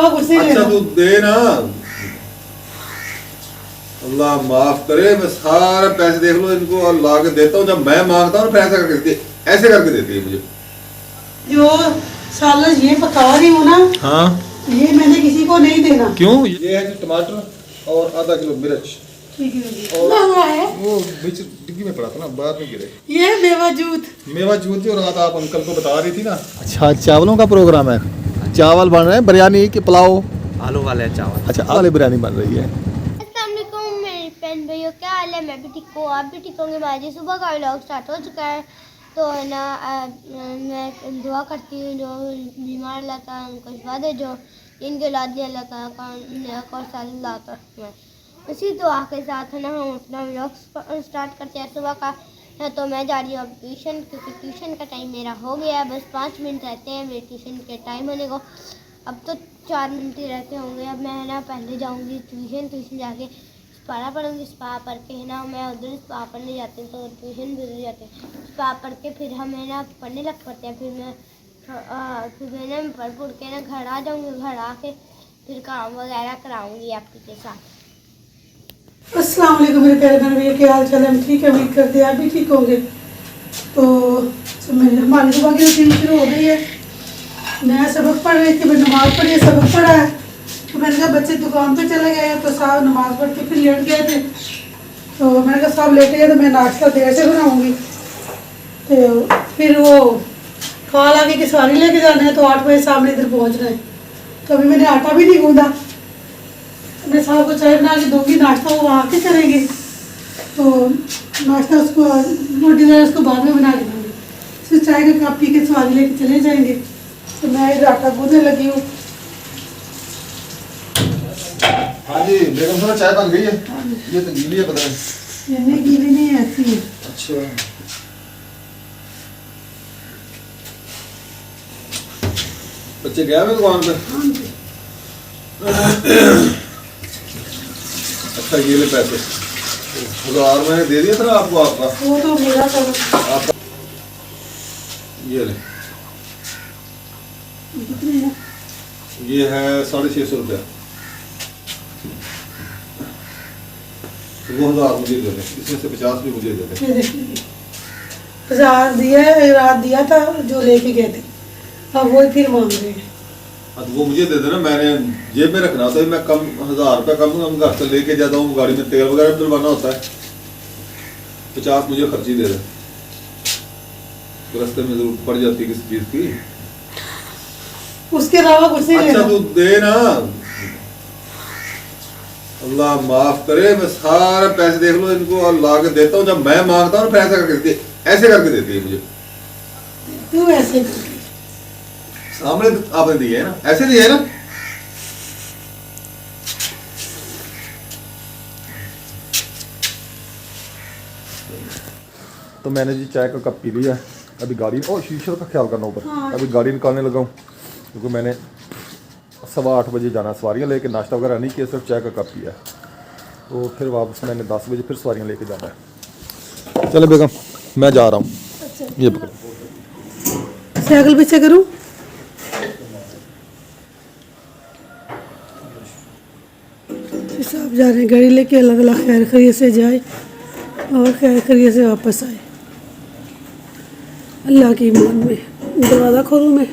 अलावा कुछ नहीं अच्छा लेना। तू दे ना, अल्लाह माफ करे। मैं सारे पैसे देख लो इनको और ला के देता हूँ। जब मैं मांगता हूँ पैसा करके देती है, ऐसे करके देती है मुझे। जो साला ये पका रही हूँ ना, हाँ ये मैंने किसी को नहीं देना। क्यों? ये है जी टमाटर और आधा किलो मिर्च। ठीक है। और हुआ है वो बीच डिग्गी में पड़ा था ना, बाद में गिरे। ये बेवजूद। मेवा जूती और रात आप अंकल को बता रही थी ना। अच्छा चावलों का प्रोग्राम है, चावल बन रहे हैं, बिरयानी के पुलाव, आलू वाले चावल। अच्छा आलू वाली बिरयानी बन रही है। अस्सलाम वालेकुम मेरे फ्रेंड भाइयों, क्या हाल है? मैं भी ठीक हूँ, आप भी ठीक होंगे। आज सुबह का व्लॉग स्टार्ट हो चुका है। तो है ना, मैं दुआ करती हूँ जो बीमार अल्लाह ताला उनको शिफा दे, जो इनके औलाद अल्लाह ताला का और साल उसी दुआ के साथ है ना हम अपना व्लॉग स्टार्ट करते हैं सुबह का। तो मैं जा रही हूँ अब ट्यूशन, क्योंकि ट्यूशन का टाइम मेरा हो गया है। बस 5 मिनट रहते हैं मेरे ट्यूशन के टाइम होने को। अब तो 4 मिनट ही रहते होंगे। अब मैं है ना पहले जाऊँगी ट्यूशन जाके स्पा पढ़ूँगी। स्पा पढ़ के है ना मैं उधर स्पा पढ़ने जाती हूँ, तो ट्यूशन भी उधर जाते हैं। स्पा पढ़ के फिर हम है ना पढ़ने लग पड़ते हैं। फिर मैं ना पढ़ के ना घर आ जाऊँगी। घर आके फिर काम वगैरह कराऊँगी आपके के साथ। अस्सलाम वालेकुम मेरे प्यारे बहन भैया, क्या हाल चाल है? हम ठीक है, उम्मीद करते हैं आप भी ठीक होंगे। तो हमारी सुबह की रूटीन शुरू हो गई है। मैं सबक पढ़ रही थी, मैं नमाज़ पढ़ी, सबक पढ़ा है। तो मैंने कहा बच्चे दुकान पे चले गए हैं, तो साहब नमाज़ पढ़ के फिर लेट गए थे। तो मैंने कहा साहब लेटे गए तो मैं नाश्ता देर से बनाऊँगी। तो फिर वो खा ला के सवारी लेके जाना है, तो 8 बजे सामने इधर पहुँच रहे हैं। तो अभी मैंने आटा भी नहीं गूंदा। मैं साहब को चाय बना के दूँगी, नाश्ता वो आके करेंगे। तो नाश्ता उसको रोटी वगैरह उसको बाद में बना के दूँगी। फिर चाय का कप पी के सवारी लेके चले जाएंगे। तो मैं इधर आटा गूंदने लगी हूँ। हाँ जी बेगम साहब चाय बन गई है। ये तो गीली है, पता नहीं। इतनी गीली नहीं है, ऐसी है। अच्छा बच्चे गए हुए दुकान पे? अच्छा ये ले पैसे, 1000 मैंने दे दिया था आपको। आपका वो तो मेरा था। आपका ये ले, कितने है? ये है 650 रुपया। वो 1000 मुझे दे दे, इसमें से 50 भी मुझे दे दे। ये देखिए 50 दिया है, रात दिया था जो लेके गए थे, अब वो फिर मांग रहे हैं। अब वो मुझे दे देना, मैंने जेब में रखना था। मैं कम 1000 रुपया कम घर से लेके जाता हूँ, गाड़ी में तेल वगैरह भी डलवाना होता है। 50 मुझे खर्ची दे दे, रास्ते में जरूरत पड़ जाती है किसी चीज की। उसके अलावा कुछ नहीं अच्छा लेना। तू दे ना, अल्लाह माफ करे। मैं सारे पैसे देख लो इनको और ला के देता हूँ। जब मैं मांगता हूँ पैसा करके देती है, ऐसे करके देती है मुझे। क्यों ऐसे? सामने आपने दिए है ना, ऐसे दिए है ना। तो मैंने जी चाय का कप पी लिया। अभी गाड़ी शीशे का ख्याल करना ऊपर। हाँ। अभी गाड़ी निकालने लगा हूँ, क्योंकि मैंने 8:15 बजे जाना। सवारियाँ लेके नाश्ता वगैरह नहीं किया, सिर्फ चाय का कप पिया। तो फिर वापस मैंने 10 बजे फिर सवारियाँ लेके जाना है। चलो बेगम मैं जा रहा हूँ। अच्छा, ये पकड़ो। साइकिल पीछे करूँ? साहब जा रहे हैं गाड़ी लेके, अल्लाह ताला खैर खैरियत से जाए और खैर खैरियत से वापस आए। अल्लाह की ईमान में। दरवाज़ा खोलूँ मैं?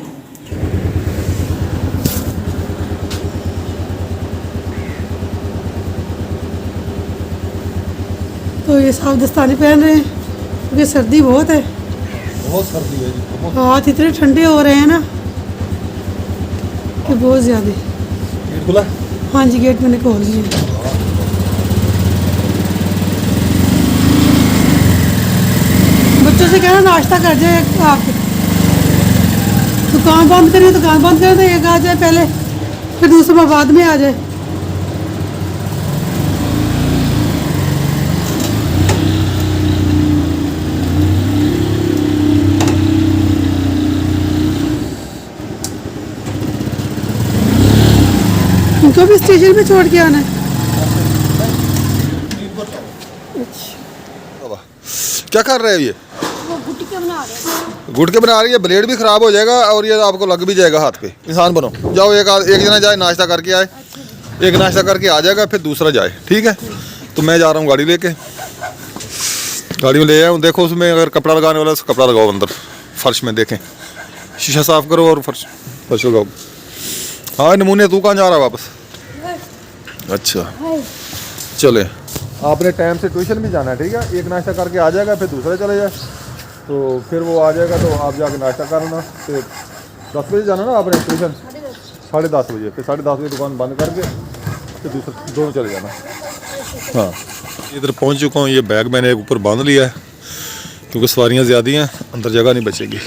तो ये साहब दस्ताने पहन रहे हैं क्योंकि सर्दी बहुत है। बहुत सर्दी है जी, बहुत। हाथ इतने ठंडे हो रहे हैं ना कि बहुत ज़्यादा। गेट खुला? हाँ जी गेट मैंने खोल दिया। बच्चों से कहना नाश्ता कर जाए, आप दुकान बंद करिए, दुकान बंद करें तो एक आ जाए पहले, फिर दूसरा बाद में आ जाए। उनको भी स्टेशन पे छोड़ के आना है। अच्छा, क्या कर रहे हो ये? वो गुटिया बना रहे हैं। गुटके बना रही है, ब्लेड भी ख़राब हो जाएगा और ये आपको लग भी जाएगा हाथ पे। इंसान बनो, जाओ एक जना जाए नाश्ता करके आए, एक नाश्ता करके आ जाएगा फिर दूसरा जाए, ठीक है। तो मैं जा रहा हूँ गाड़ी लेके, गाड़ी में ले आऊँ। देखो उसमें अगर कपड़ा लगाने वाला है तो कपड़ा लगाओ अंदर, फर्श में देखें, शीशा साफ़ करो और फर्श लगाओ। हाँ नमूने, तू कहाँ जा रहा है वापस? अच्छा चले, आपने टाइम से ट्यूशन भी जाना है, ठीक है। एक नाश्ता करके आ जाएगा फिर दूसरा चले जाए, तो फिर वो आ जाएगा तो आप जाके नाश्ता करना। फिर 10 बजे जाना ना आपने ट्यूशन, 10:30 बजे, फिर 10:30 बजे दुकान बंद करके फिर दूसरा दोनों चले जाना। हाँ इधर पहुंच चुका हूँ, ये बैग मैंने ऊपर बांध लिया है क्योंकि सवारियाँ ज़्यादा हैं, अंदर जगह नहीं बचेगी।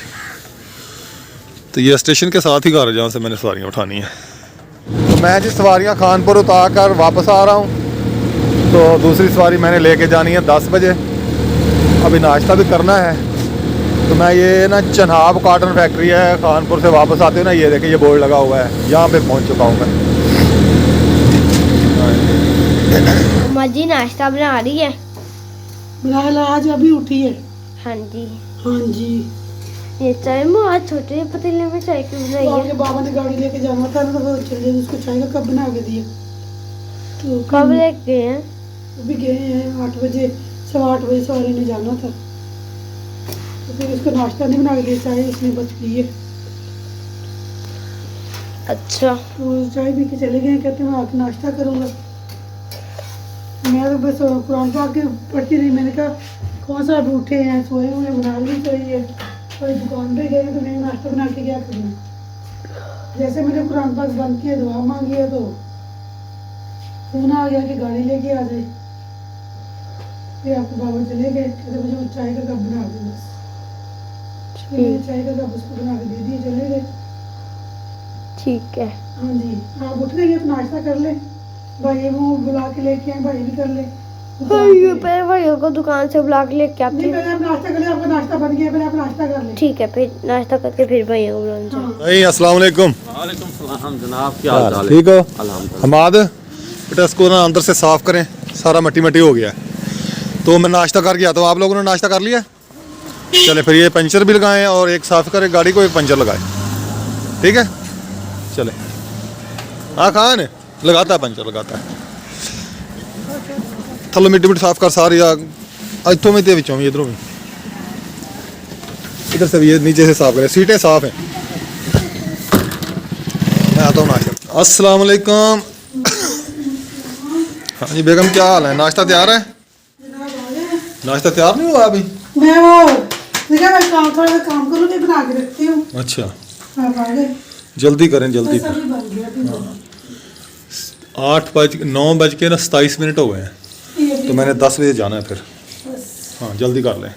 तो ये स्टेशन के साथ ही घर है जहाँ से मैंने सवारियाँ उठानी है। तो मैं जी सवारियाँ खानपुर उतार कर वापस आ रहा हूँ। तो दूसरी सवारी मैंने लेके जानी है 10 बजे। अभी नाश्ता भी करना है। तो मैं ये ना चनाब कॉटन फैक्ट्री है, खानपुर से वापस आते हो ना, ये देखिए ये बोर्ड लगा हुआ है, यहाँ पे पहुँच चुका हूँ मैं। अम्मा जी नाश्ता बना रही है। बिलाल आज अभी उठी है। हाँ जी। हाँ जी, ये चाय में आज छोटे पतीले में चाय क्यों बनाई आपके है? बाबा ने गाड़ी लेके जाना था ना, तो वो चले उसको चाय का कप बना के दिया। तो कब लेके गए हैं? अभी गए हैं 8 बजे, 8:15 बजे सवारी ने जाना था। तो फिर उसको नाश्ता नहीं बना के दिया, चाय उसने बच पी है। अच्छा। तो चाय पी के चले गए, कहते मैं आके नाश्ता करूँगा। मैं तो बस कुरान पाक के पढ़ती रही। मैंने कहा कौन सा अभी उठे हैं, सोए हुए बना लेनी चाहिए। और दुकान पे गए तो मैंने नाश्ता बना के क्या करना। जैसे मैंने कुरान पाक बंद किया, दुआ मांगी है, तो फोन आ गया कि गाड़ी लेके आ जाए। फिर आपके बाबा चले गए, कहते मुझे वो चाय का कप बना दे बस। फिर मैंने चाय का कप उसको बना के दे दिए, चले गए। ठीक है। हाँ जी, आप उठ रहे हैं तो नाश्ता कर ले। भाई वो बुला के लेके आए, भाई भी कर ले। पहले भाइयों को दुकान से बुला के लेके आती नहीं, हूँ। पहले आप नाश्ता कर ले, आपका नाश्ता बन गया, पहले आप नाश्ता कर ले। ठीक है, फिर नाश्ता करके फिर भाइयों को बुलाऊँ। हाँ। नहीं अस्सलाम वालेकुम। वालेकुम सलाम जनाब, क्या हाल चाल है? ठीक हो? अल्हम्दुलिल्लाह। हमाद बेटा इसको ना अंदर से साफ़ करें, सारा मट्टी मट्टी हो गया है। तो मैं नाश्ता करके आता हूँ। आप लोगों ने नाश्ता कर लिया? चले फिर ये पंचर भी लगाएं और एक साफ़ करें गाड़ी को, एक पंचर लगाएं, ठीक है। चले। हाँ खान लगाता है, पंचर लगाता है। थलो मिट्टी मिट्टी साफ़ कर सारी, इतों में तो बिचों भी, इधरों भी, इधर से भी, ये नीचे से साफ़ करें। सीटें साफ़ हैं। मैं आता हूँ नाश्ता। अस्सलाम वालेकुम। हाँ जी बेगम, क्या हाल है? नाश्ता तैयार है? नाश्ता तैयार नहीं हुआ अभी? मैं वो देखा, मैं काम थोड़ा सा काम करूँगी, बना के रखती हूँ। अच्छा आप आ गए, जल्दी करें, जल्दी। बस अभी बन गया। अभी बन 9:27 हो गए हैं। गया। तो मैंने 10 बजे जाना है फिर। बस हाँ जल्दी कर लें।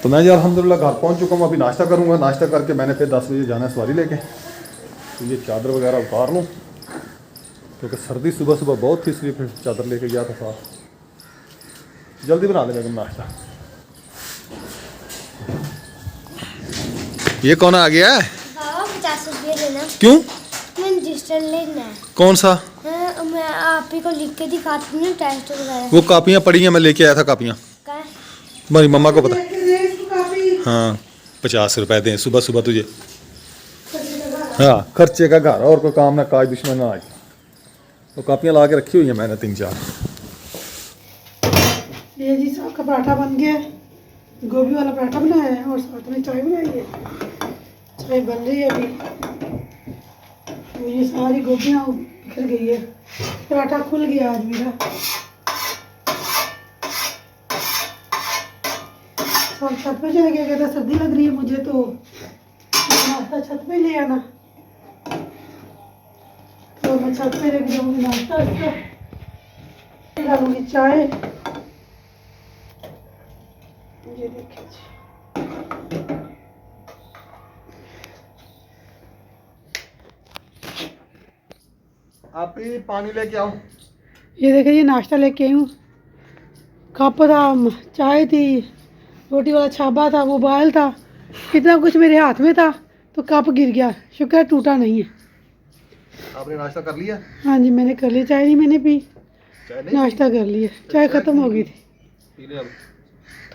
तो मैं जी अल्हम्दुलिल्लाह घर पहुंच चुका हूँ। अभी नाश्ता करूँगा, नाश्ता करके मैंने फिर 10 बजे जाना है सवारी लेके। तो ये चादर वगैरह उतार लूँ क्योंकि सर्दी सुबह सुबह बहुत थी, इसलिए फिर चादर लेके गया था साथ। जल्दी बना दें बेगम नाश्ता। ये कौन आ गया है? बाबा 50 रुपये देना। क्यों? मैं रजिस्टर लेना है। कौन सा? हाँ, मैं आप ही को लिख के दिखाती हूँ टेस्ट वगैरह। वो कापियाँ पड़ी हैं, मैं लेके आया था कापियाँ। का है? मेरी मम्मा को पता। काफी हाँ 50 रुपए दें सुबह सुबह तुझे। हाँ खर्चे का घर, और कोई काम ना काज दुश्मन ना आए। तो कापियाँ ला के रखी हुई हैं मैंने 3-4। ये जी साग का पराठा बन गया है, गोभी वाला पराठा बनाया है और साथ में चाय बनाई है। चाय बन रही है अभी। तो ये सारी गोभियाँ बिखर गई है, पराठा खुल गया आज मेरा। सब छत पे चले गया, कहता सर्दी लग रही है मुझे, तो नाश्ता छत पे ले आना। तो मैं छत पे लेके जाऊँगी नाश्ता, इसका डालूंगी चाय। ये देखिए जी, आप ही पानी लेके आओ। ये देखिए ये नाश्ता लेके आई हूँ। कप था, चाय थी, रोटी वाला छाबा था, मोबाइल था, इतना कुछ मेरे हाथ में था, तो कप गिर गया। शुक्र है टूटा नहीं है। आपने नाश्ता कर लिया? हाँ जी मैंने कर लिया, चाय नहीं मैंने पी, चाय नहीं? नाश्ता कर लिया। चाय ख़त्म हो गई थी, पी ले अब।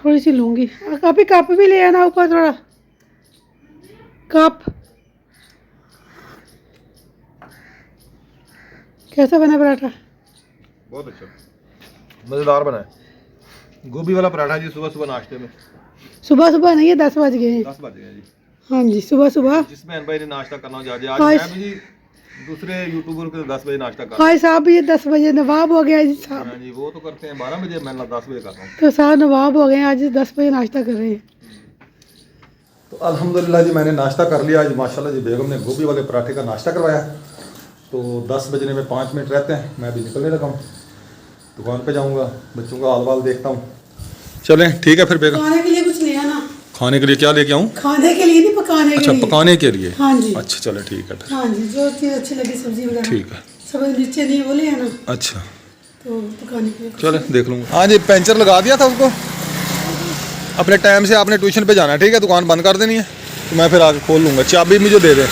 थोड़ी सी लूँगी। काफ़ी कप भी ले आना ऊपर थोड़ा कप। कैसा बना पराठा? बहुत अच्छा, मज़ेदार बना है। गोभी वाला पराठा जी सुबह सुबह नाश्ते में। सुबह सुबह नहीं है, 10 बज गए हैं। 10 बज गए जी। हाँ जी, सुबह सुबह। जिसमें भाई ने नाश्ता करना हो जा आज हाँ, मैं भी जी दूसरे यूट्यूबर के 10 बजे नाश्ता कर। हाँ साहब ये 10 बजे नवाब हो गया जी साहब। हाँ जी, वो तो करते हैं 12 बजे, मैं 10 बजे करता हूँ। तो साहब नवाब हो गए हैं, आज 10 बजे नाश्ता कर रहे हैं। तो अल्हम्दुलिल्लाह जी मैंने नाश्ता कर लिया आज माशाल्लाह जी। बेगम ने गोभी वाले पराठे का नाश्ता करवाया। तो 10 बजने में 5 मिनट रहते हैं, मैं भी निकलने लगा हूँ, दुकान पे जाऊँगा, बच्चों का हाल वाल देखता हूँ। चलें ठीक है फिर बेगम। खाने के लिए कुछ ले आना। खाने के लिए क्या लेके आऊँ? खाने के लिए नहीं, पकाने के अच्छा लिए। पकाने के लिए। हाँ जी। अच्छा चलो ठीक है। हाँ जी, जो चीज़ अच्छी लगी सब्जी वगैरह ठीक है। सब नीचे नहीं वो ले आना। अच्छा तो पकाने के लिए चलो देख लूँगा। हाँ जी पंचर लगा दिया था उसको। अपने टाइम से आपने ट्यूशन पे जाना है, ठीक है? दुकान बंद कर देनी है तो मैं फिर आके खोल लूँगा। चाबी मुझे दे दें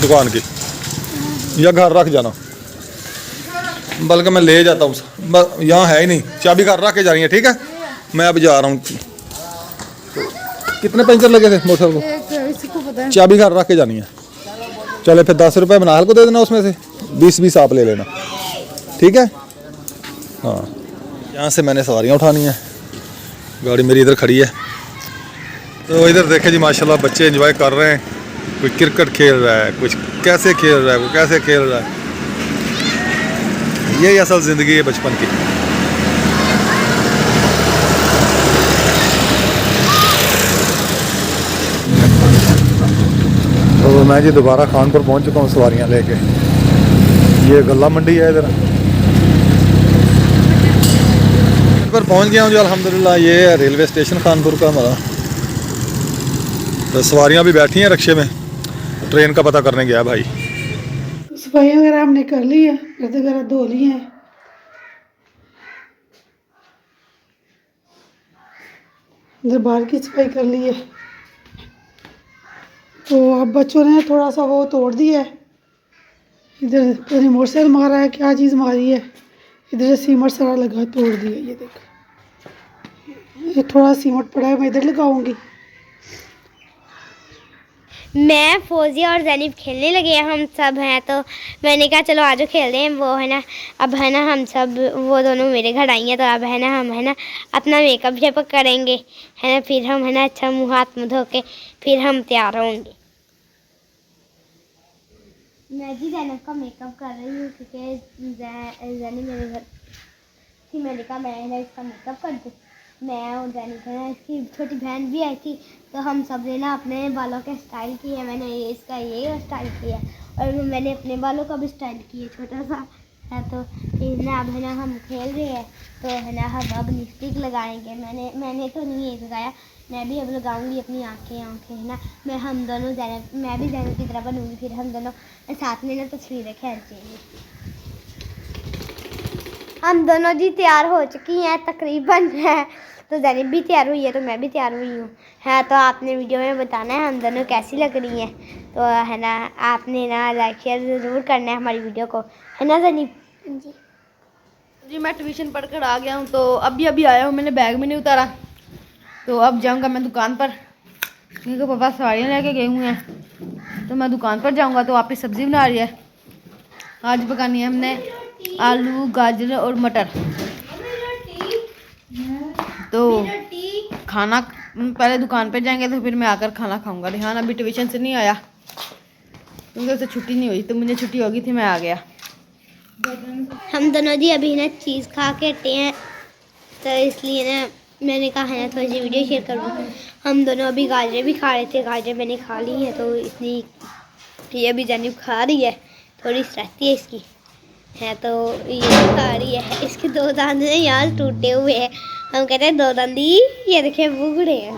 दुकान की, या घर रख जाना, बल्कि मैं ले जाता हूँ। यहाँ है ही नहीं, चाबी घर रख के जा रही है, ठीक है? मैं अब जा रहा हूँ। तो कितने पंचर लगे थे मोटरसाइकिल को? चाबी घर रख के जानी है। चले फिर 10 रुपये बनाहल को दे देना, उसमें से 20-20 आप ले लेना, ठीक है? हाँ, यहाँ से मैंने सवारियाँ उठानी है, गाड़ी मेरी इधर खड़ी है। तो इधर देखे जी माशाल्लाह बच्चे एंजॉय कर रहे हैं। कोई क्रिकेट खेल रहा है, कुछ कैसे खेल रहा है, कोई कैसे खेल रहा है। यही असल ज़िंदगी है बचपन की। तो मैं जी दोबारा खानपुर पहुंच चुका हूँ सवारियाँ लेके। ये गल्ला मंडी है इधर पर पहुंच गया हूँ जो अल्हम्दुलिल्लाह। ये है रेलवे स्टेशन खानपुर का हमारा। तो सवारियाँ भी बैठी हैं रक्शे में, ट्रेन का पता करने गया भाई। सफाई वगैरह हमने कर ली है, बर्तन वगैरह धो लिए हैं। इधर बाहर की सफाई कर ली है। तो अब बच्चों ने थोड़ा सा वो तोड़ दिया है। इधर पता नहीं मोटरसाइकिल मारा है, क्या चीज़ मारी है। इधर सीमेंट सारा लगा तोड़ दिया। ये देख, ये थोड़ा सीमेंट पड़ा है, मैं इधर लगाऊंगी। मैं फौजी और जैनिब खेलने लगे हैं, हम सब हैं। तो मैंने कहा चलो आज खेल रहे हैं। वो है ना, अब है ना हम सब, वो दोनों मेरे घर आई हैं। तो अब है ना हम है ना अपना मेकअप शेकअप करेंगे, है ना। फिर हम है ना अच्छा मुँह हाथ मुँह धो के फिर हम तैयार होंगे। मैं भी जैनब का मेकअप कर रही हूँ क्योंकि जैनब मेरे घर थी। मैंने कहा मैं ना इसका मेकअप कर दूँ। मैं और जैनब है, इसकी छोटी बहन भी आई थी। तो हम सब ने ना अपने बालों के स्टाइल किए। मैंने इसका ये स्टाइल किया और मैंने अपने बालों का भी स्टाइल किया छोटा सा है। तो फिर ना अब है ना हम खेल रहे हैं। तो है ना हम अब लिपस्टिक लगाएंगे। मैंने तो नहीं ये लगाया, मैं भी अब लगाऊंगी अपनी आंखें है ना। हम दोनों मैं भी जैनब की तरह बनूंगी। फिर हम दोनों साथ में ना तस्वीरें खींचेंगे। हम दोनों जी तैयार हो चुकी हैं तकरीबन है। तो जैनब भी तैयार हुई है, तो मैं भी तैयार हुई हूँ है। तो आपने वीडियो में बताना है हम दोनों कैसी लग रही हैं। तो है ना आपने ना लाइक शेयर ज़रूर करना है हमारी वीडियो को, है ना जैनब? जी मैं ट्यूशन पढ़ कर आ गया हूँ। तो अभी आया हूँ, मैंने बैग में नहीं उतारा। तो अब जाऊँगा मैं दुकान पर, क्योंकि पापा साड़ियाँ लेके गए हुए हैं। तो मैं दुकान पर जाऊँगा। तो आप ही सब्ज़ी बना रही है। आज पकानी है हमने आलू गाजर और मटर। तो खाना पहले दुकान पर जाएंगे, तो फिर मैं आकर खाना खाऊंगा। रिहान अभी ट्यूशन से नहीं आया क्योंकि उसे छुट्टी नहीं हुई। तो मुझे छुट्टी होगी थी, मैं आ गया। हम दोनों जी अभी ना चीज़ खा के हटे हैं। तो इसलिए ना मैंने कहा है ना थोड़ी सी वीडियो शेयर करूँ। हम दोनों अभी गाजरें भी खा रहे थे, गाजरें मैंने खा ली है। तो इसलिए ये अभी जैनब खा रही है, थोड़ी रहती है इसकी है। तो ये खा रही है, इसके 2 दांत हैं यहाँ टूटे हुए हैं। हम कहते हैं 2 दांती, ये देखे बुगड़े हैं।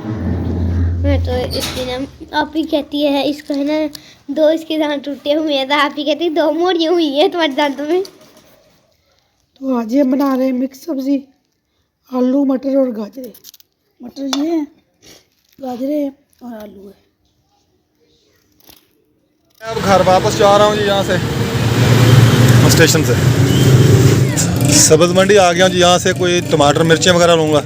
तो इसलिए ना आप ही कहती है इसको है ना 2 इसके दांत टूटे हुए हैं। तो आप ही कहती है 2 मोड़ियाँ हुई है तुम्हारे दांतों में। तो आज ये बना रहे हैं मिक्स सब्ज़ी, आलू मटर और गाजरे। मटर ये हैं, गाजरे हैं और आलू है। मैं अब घर वापस जा रहा हूँ जी, यहाँ से स्टेशन से सब्ज़ मंडी आ गया हूँ जी। यहाँ से कोई टमाटर मिर्चें वगैरह लूँगा।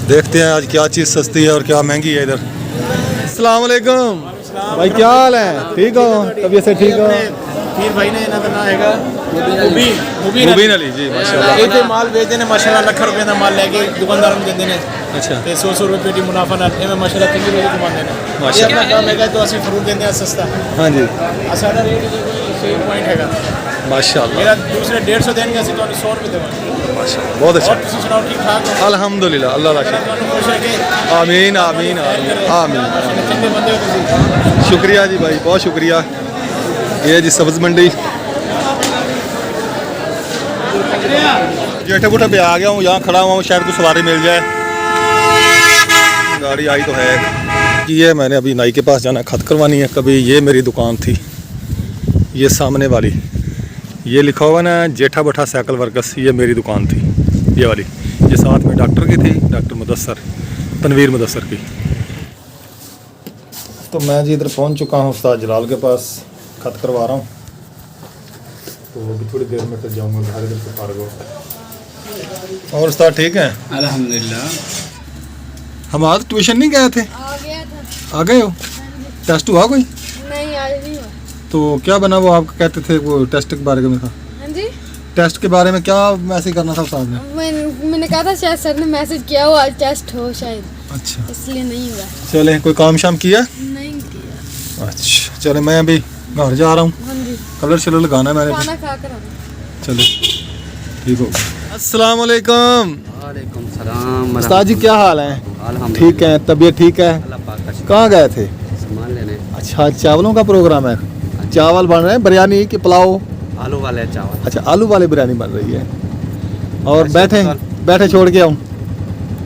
देखते हैं आज क्या चीज़ सस्ती है और क्या महंगी है इधर। अस्सलाम वालेकुम भाई, क्या हाल है? ठीक हो? तबीयत से ठीक हो? पीर भाई ने ਇਹਨਾਂ ਦਾ ਨਾਮ ਹੈਗਾ मुबीन अली जी, माशाल्लाह। ਇਹ ਤੇ ਮਾਲ ਵੇਚਦੇ ਨੇ ਮਾਸ਼ਾਅੱਲਾ, ਲੱਖ ਰੁਪਏ ਦਾ ਮਾਲ ਲੈ ਕੇ ਦੁਕਾਨਦਾਰਾਂ ਨੂੰ ਦਿੰਦੇ ਨੇ अच्छा ਤੇ 100 ਰੁਪਏ ਦੀ ਮੁਨਾਫਾ ਨਾਲ ਇਹ ਮਾਸ਼ਾਅੱਲਾ ਕਿੰਨੀ ਰੁਪਏ ਕਮਾਉਂਦੇ ਨੇ। ਇਹ ਆਪਣਾ ਕੰਮ ਹੈਗਾ ਤਾਂ ਅਸੀਂ ਫਰੂਟ ਦਿੰਦੇ ਆ ਸਸਤਾ। हाँ जी, ਆ ਸਾਡਾ ਰੇਟ ਸੇਮ ਪੁਆਇੰਟ ਹੈਗਾ। माशाल्लाह ਮੇਰਾ ਦੂਸਰੇ 150 ਦੇਣਗੇ, ਅਸੀਂ ਤੁਹਾਨੂੰ 100 ਰੁਪਏ ਦੇਵਾਂਗੇ। माशाल्लाह, बहुत और अच्छा। ਤੁਸੀਂ ਸੁਣਾਓ ਠੀਕ ਠਾਕ ਹੋ? अल्हम्दुलिल्लाह, अल्लाह का शुक्र। ਤੁਹਾਨੂੰ ਖੁਸ਼ ਹੈ ਕਿ आमीन आमीन आमीन आमीन। ਚੰਗੇ ਬੰਦੇ ਹੋ ਤੁਸੀਂ। शुक्रिया जी भाई, बहुत शुक्रिया। ये जी सब्ज़ मंडी जेठे बूठे पे आ गया हूँ, यहाँ खड़ा हुआ हूँ, शायद कुछ सवारी मिल जाए। गाड़ी आई तो है कि ये मैंने अभी नाई के पास जाना है, खत करवानी है। कभी ये मेरी दुकान थी, ये सामने वाली, ये लिखा हुआ ना जेठा बठा साइकिल वर्कर्स, ये मेरी दुकान थी ये वाली। ये साथ में डॉक्टर की थी, डॉक्टर मुदस्सर, तनवीर मुदस्सर की। तो मैं जी इधर पहुंच चुका हूं उस्ताद जलाल के पास, खत करवा रहा हूं। तो अभी थोड़ी देर में तो जाऊंगा घर, इधर से फारग हो। और उस्ताद ठीक है? अल्हम्दुलिल्लाह। हम आज ट्यूशन नहीं गए थे? आ गया था। आ गए हो? टेस्ट हुआ कोई? नहीं आज नहीं हुआ। तो क्या बना वो आप कहते थे वो टेस्ट के बारे में था? हाँ जी, टेस्ट के बारे में क्या मैसेज करना था उस्ताद ने? मैंने कहा था शायद सर ने मैसेज किया हो आज टेस्ट हो शायद, अच्छा, इसलिए नहीं हुआ। चले कोई काम शाम किया? नहीं किया। अच्छा चले, मैं अभी घर जा रहा हूँ, हाँ जी, कलर शलर लगाना है मैंने। खाना खा कर आना। चलो ठीक हो। अस्सलाम वालेकुम वालेकुम सलाम। उस्ताद जी, क्या हाल है? अल्हम्दुलिल्लाह, ठीक है, तबीयत ठीक है? अल्लाह पाक का शुक्र। कहाँ गए थे? सामान लेने। अच्छा, चावलों का प्रोग्राम है। चावल बन रहे हैं, बिरयानी की पुलाव? आलू वाले चावल। अच्छा, आलू वाली बिरयानी बन रही है। और अच्छा, बैठे तो- बैठे छोड़ के आऊँ?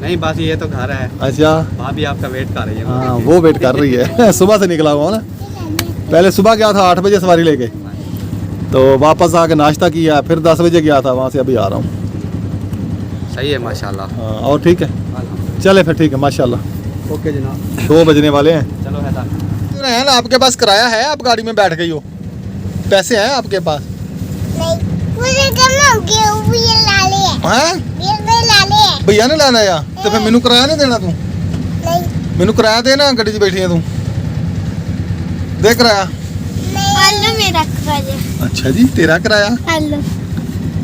नहीं बस ये तो घर है, अच्छा, भाभी आपका वेट कर रही है। हाँ वो वेट कर रही है। सुबह से निकला हुआ हूँ ना, पहले सुबह गया था 8 बजे सवारी लेके, तो वापस आके नाश्ता किया, फिर 10 बजे गया था, वहाँ से अभी आ रहा हूँ। सही है माशाल्लाह। हाँ, और ठीक है, अल्हम्दुलिल्लाह। चले फिर, ठीक है माशाल्लाह। ओके जनाब, 2 बजने वाले हैं। चलो है है ना, आपके पास किराया है? आप गाड़ी में बैठ गई हो, पैसे हैं आपके पास? हाँ, भैया ने लाना या तो फिर मैनू किराया नहीं देना? तू मैनू किराया देना, गड्डी च बैठी है तू, दे किराया। हेलो मेरा खाजा। अच्छा जी, तेरा किराया? हेलो,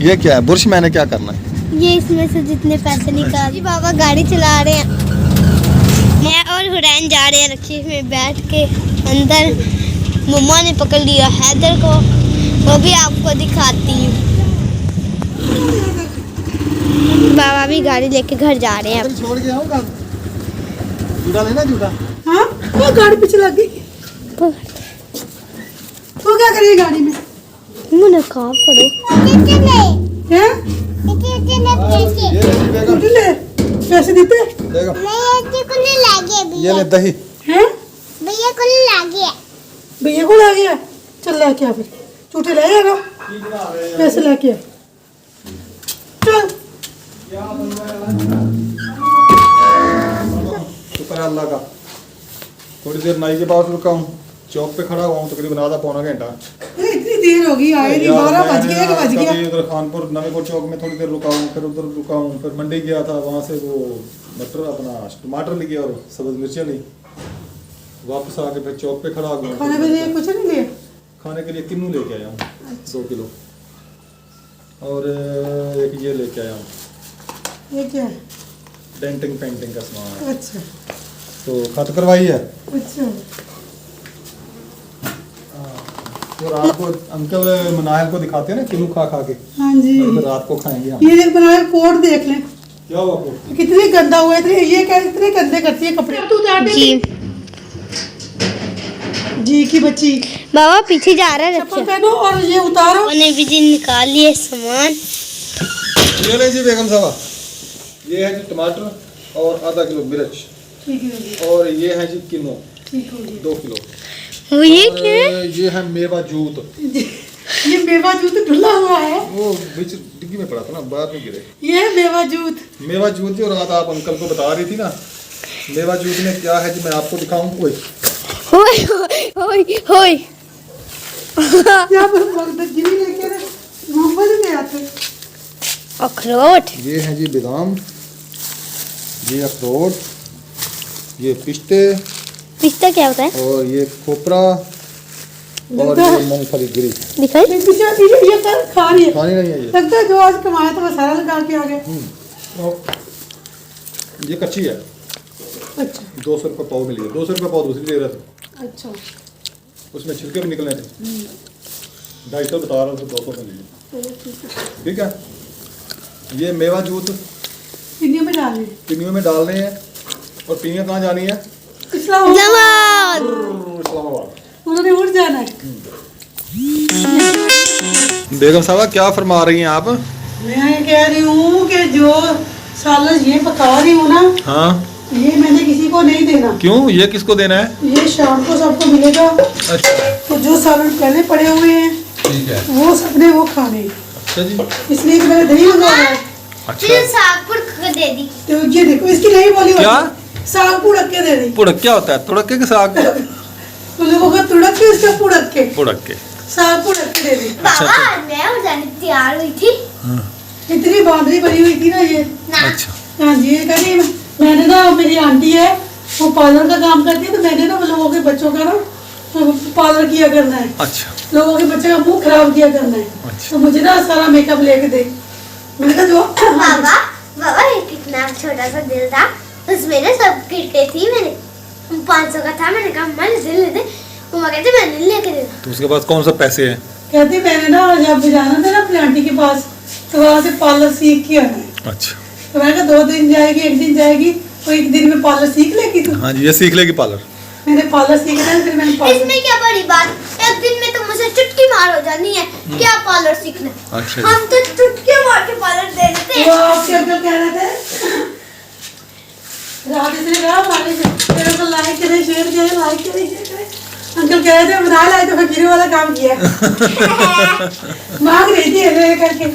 ये क्या है? बुरश मैंने क्या करना है? ये इसमें से जितने पैसे निकाल। जी बाबा गाड़ी चला रहे हैं, मैं और हुरैन जा रहे हैं रक्षी में बैठ के अंदर। मम्मा ने पकड़ लिया हैदर को, वो भी आपको दिखाती हूँ। बाबा भी गाड़ी लेके घर जा रहे हैं। छोड़ के आऊँ, जूड़ा लेना, जूड़ा। हाँ, वो गाड़ी पीछे लग गई। तो क्या करिए गाड़ी में? मुझे कहाँ पड़ो हैं? झूठे ले पैसे देते देखो, ये ले दही। हैं? भैया को ला गया। चल ला के आ फिर, झूठे ले आएगा, पैसे ला के आ। चल शुक्र है अल्लाह का। थोड़ी देर नाई के पास रुका हूँ, चौक पे खड़ा हुआ हूँ, तकरीबन आधा पौना घंटा। अरे इतनी देर हो गई, आए नहीं, 12 बज गए, 1 बज गया। कभी उधर खानपुर नवीपुर चौक में थोड़ी देर रुका हूँ, फिर उधर रुका हूँ, फिर मंडी गया था, वहाँ से वो मटर अपना टमाटर लेके और सब्ज मिर्चियाँ ली, वापस आके फिर चौक पे खड़ा हो गया। खाने के लिए कुछ नहीं लिया? खाने के लिए किन्नू लेके आया हूँ 2 किलो, और एक ये लेके आया हूँ, ये क्या है? डेंटिंग पेंटिंग का सामान है। अच्छा तो खत करवाई है। अच्छा, तो रात को अंकल मनाहल को दिखाते हैं ना किन्नू खा खा के, हाँ जी। और फिर रात को खाएंगे हम। ये देख बनाया कोट, देख ले क्या हुआ आपको? कितनी गंदा हुआ है। इतने ये क्या इतने गंदे करती है कपड़े। तू जा जी जी की बच्ची, बाबा पीछे जा रहा है चप्पल पहनो और ये उतारो। मैंने भी जी निकाल लिए सामान। ये ले जी बेगम साहबा, ये है जी टमाटर और आधा किलो मिर्च, ठीक है, और ये है जी किन्नू ठीक हो गया। 2 किलो। वो ये और क्या है? ये है मेवा जूत, ये मेवा जूत ढुला हुआ है। वो बीच डिग्गी में पड़ा था ना, बाद में गिरे। ये मेवा जूत, मेवा जूत जो रात आप अंकल को बता रही थी ना, मेवा जूत में क्या है जी, मैं आपको दिखाऊं कोई। होय होय होय। यहाँ पर मगदगिरी लेके ना मोहम्मद में आते। अखरोट। ये है जी बादाम, ये अखरोट, ये पिस्ते पिस्ता क्या होता है? और ये खोपरा और लगता ये है मूंगफली गिरी। दिखाई? ये खा रही है। खानी नहीं है ये। लगता है जो आज कमाया था मसाला लगा के आ गए। और ये कच्ची है, अच्छा 200 रुपये पाव मिली है। 200 रुपये पाव दूसरी दे रहा था, अच्छा उसमें छिलके भी निकलने थे। 250 बता रहा था, 200 में लिए। ठीक है, ये मेवा जूस पिन्नियों में डालनी है। पिनियों में डालने हैं और पिनियाँ कहाँ जानी है? इस्लामाबाद। इस्लामाबाद। उन्होंने उठ जाना है। बेगम साहबा क्या फरमा रही हैं आप? मैं ये कह रही हूँ कि जो सालन ये पका रही हूँ ना, हाँ, ये मैंने किसी को नहीं देना। क्यों? ये किसको देना है? ये शाम को सबको मिलेगा। अच्छा तो जो सालन पहले पड़े हुए हैं ठीक है। वो सबने वो खाने हैं। अच्छा जी, इसलिए तो मैंने दही मंगाया है। अच्छा। सागपुर दे दी। तो ये देखो इसकी नहीं बोली क्या? साग पुड़क के दे दी। पुड़क क्या होता है? तुड़के के साग? उन लोगों को तुड़क के इसका पुड़क के पुड़क के। साग पुड़क के दे दी। बाबा मैं हो जाने तैयार हुई थी इतनी बांदरी बनी हुई थी ना ये। ना। अच्छा हाँ जी, ये कह रही मैंने ना, मेरी आंटी है वो पार्लर का काम करती है, तो मैंने ना लोगों के बच्चों का ना पार्लर किया करना है। अच्छा लोगों के बच्चे का मुंह खराब किया करना है। अच्छा। तो मुझे ना सारा मेकअप लेके दे। मैंने कहा जो बाबा बाबा ये कितना छोटा सा दिल था, उसमें ना सब किटे थी। मैंने 500 का था, मैंने कहा अम्मा दिल ले दे। मम्मा कहते मैंने लेके दे। तो उसके पास कौन सा पैसे हैं? कहती मैंने ना जब जाना था ना अपनी आंटी के पास, तो वहाँ से पार्लर सीख के आना है। अच्छा तो मैंने कहा 2 दिन जाएगी, 1 दिन जाएगी, तो 1 दिन में पार्लर सीख लेगी तू। हाँ जी, ये सीख लेगी पार्लर। मैंने पार्लर सीखना है, फिर मैंने पार्लर। इसमें क्या बड़ी बात, एक दिन में तो मुझे चुटकी मार हो जानी है। क्या पार्लर सीखना? अच्छा हम तो चुटकी मार के पार्लर दे देते वो आपके अंकल कह रहे थे रात इसने कहा हमारे मेरे को लाइक करें, शेयर करें, लाइक करें, शेयर करें। अंकल कह रहे थे बना लाए तो फकीर वाला काम किया। मांग रही थी ऐसे करके।